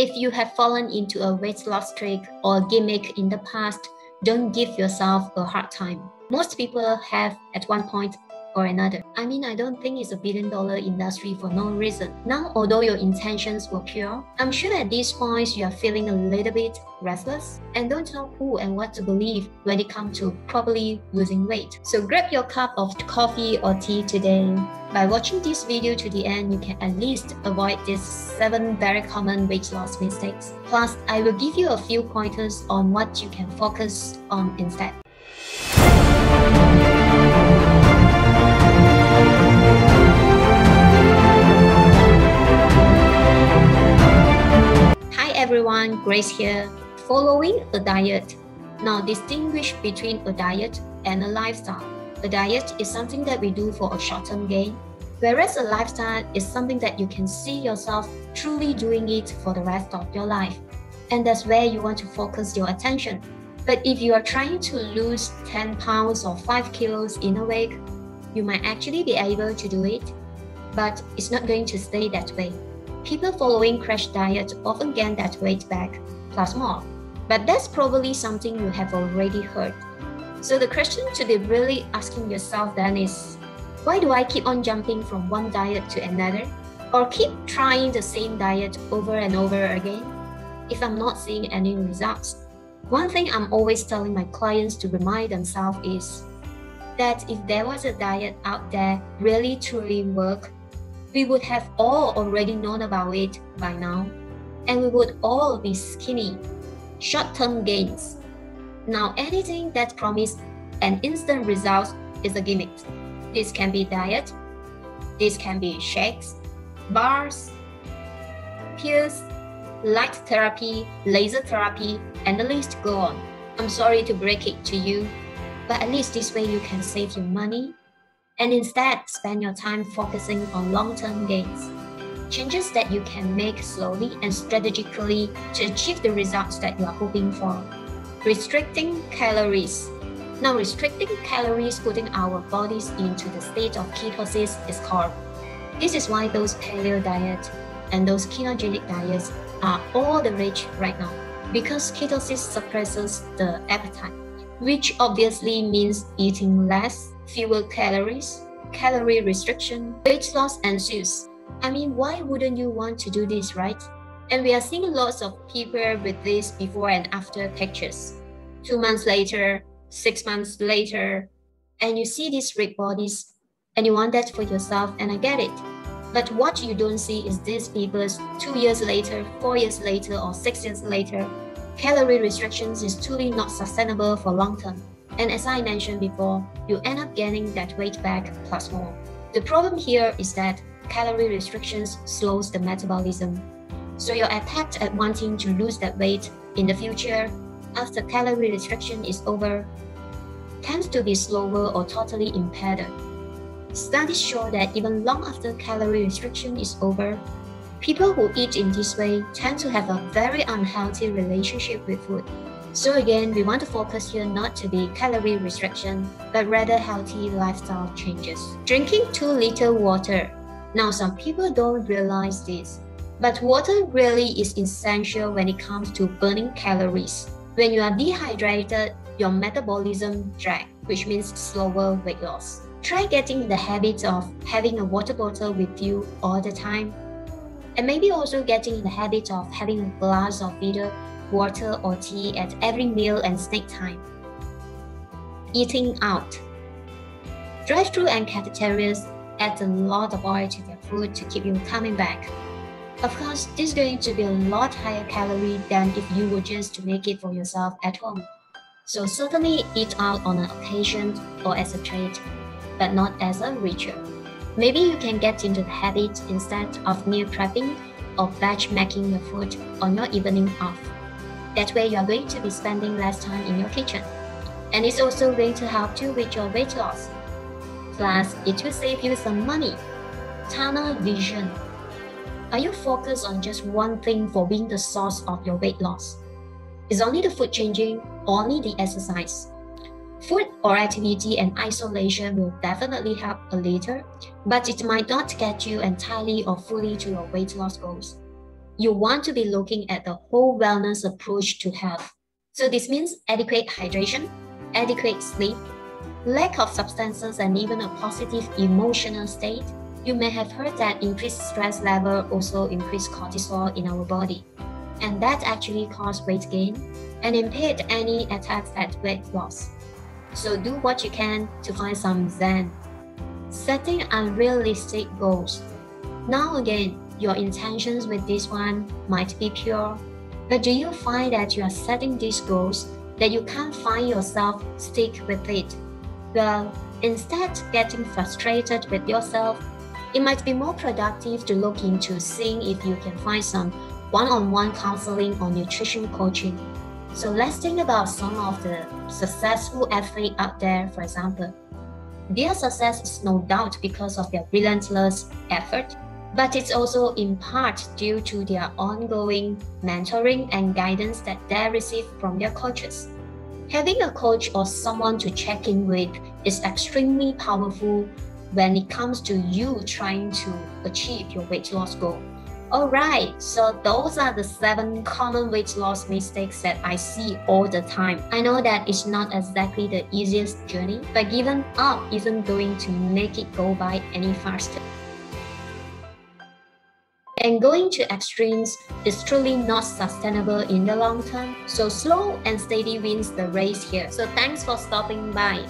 If you have fallen into a weight loss trick or gimmick in the past, don't give yourself a hard time. Most people have at one point or another. I don't think it's a billion-dollar industry for no reason. Now, although your intentions were pure, I'm sure at these points you are feeling a little bit restless and don't know who and what to believe when it comes to properly losing weight. So grab your cup of coffee or tea today. By watching this video to the end, you can at least avoid these 7 very common weight loss mistakes. Plus, I will give you a few pointers on what you can focus on instead. Hi everyone, Grace here. Following a diet. Now distinguish between a diet and a lifestyle. A diet is something that we do for a short-term gain, whereas a lifestyle is something that you can see yourself truly doing it for the rest of your life. And that's where you want to focus your attention. But if you are trying to lose 10 pounds or 5 kilos in a week, you might actually be able to do it, but it's not going to stay that way. People following crash diet often gain that weight back, plus more. But that's probably something you have already heard. So the question to be really asking yourself then is, why do I keep on jumping from one diet to another? Or keep trying the same diet over and over again if I'm not seeing any results? One thing I'm always telling my clients to remind themselves is that if there was a diet out there really truly work, we would have all already known about it by now, and we would all be skinny, short-term gains. Now, anything that promises an instant result is a gimmick. This can be diet, this can be shakes, bars, pills, light therapy, laser therapy, and the list go on. I'm sorry to break it to you, but at least this way you can save your money and instead spend your time focusing on long-term gains. Changes that you can make slowly and strategically to achieve the results that you are hoping for. Restricting calories. Now, restricting calories, putting our bodies into the state of ketosis is core. This is why those paleo diets and those ketogenic diets are all the rage right now, because ketosis suppresses the appetite, which obviously means eating less, fewer calories, calorie restriction, weight loss ensues. Why wouldn't you want to do this, right? And we are seeing lots of people with this before and after pictures. 2 months later, 6 months later, and you see these ripped bodies, and you want that for yourself, and I get it. But what you don't see is these people's 2 years later, 4 years later, or 6 years later. Calorie restrictions is truly not sustainable for long term. And as I mentioned before, you end up gaining that weight back plus more. The problem here is that calorie restrictions slows the metabolism. So your attempt at wanting to lose that weight in the future after calorie restriction is over tends to be slower or totally impaired. Studies show that even long after calorie restriction is over, people who eat in this way tend to have a very unhealthy relationship with food. So again, we want to focus here not to be calorie restriction, but rather healthy lifestyle changes. Drinking 2 liters water. Now, some people don't realize this, but water really is essential when it comes to burning calories. When you are dehydrated, your metabolism drags, which means slower weight loss. Try getting in the habit of having a water bottle with you all the time. And maybe also getting in the habit of having a glass of either water or tea at every meal and snack time. Eating out. Drive-thru and cafeterias add a lot of oil to their food to keep you coming back. Of course, this is going to be a lot higher calorie than if you were just to make it for yourself at home. So certainly eat out on an occasion or as a treat, but not as a ritual. Maybe you can get into the habit instead of meal prepping or batch making your food on your evening off. That way you are going to be spending less time in your kitchen. And it's also going to help you with your weight loss. Plus, it will save you some money. Tunnel vision. Are you focused on just one thing for being the source of your weight loss? Is only the food changing, only the exercise? Food or activity and isolation will definitely help a little, but it might not get you entirely or fully to your weight loss goals. You want to be looking at the whole wellness approach to health. So this means adequate hydration, adequate sleep, lack of substances, and even a positive emotional state. You may have heard that increased stress level also increase cortisol in our body, and that actually causes weight gain and impede any attempts at weight loss. So do what you can to find some zen. Setting unrealistic goals. Now again, your intentions with this one might be pure, but do you find that you are setting these goals that you can't find yourself stick with it? Well, instead getting frustrated with yourself, it might be more productive to look into seeing if you can find some one-on-one counseling or nutrition coaching. So let's think about some of the successful athletes out there, for example. Their success is no doubt because of their relentless effort, but it's also in part due to their ongoing mentoring and guidance that they receive from their coaches. Having a coach or someone to check in with is extremely powerful when it comes to you trying to achieve your weight loss goal. Alright, so those are the 7 common weight loss mistakes that I see all the time. I know that it's not exactly the easiest journey, but giving up isn't going to make it go by any faster. And going to extremes is truly not sustainable in the long term. So slow and steady wins the race here. So thanks for stopping by.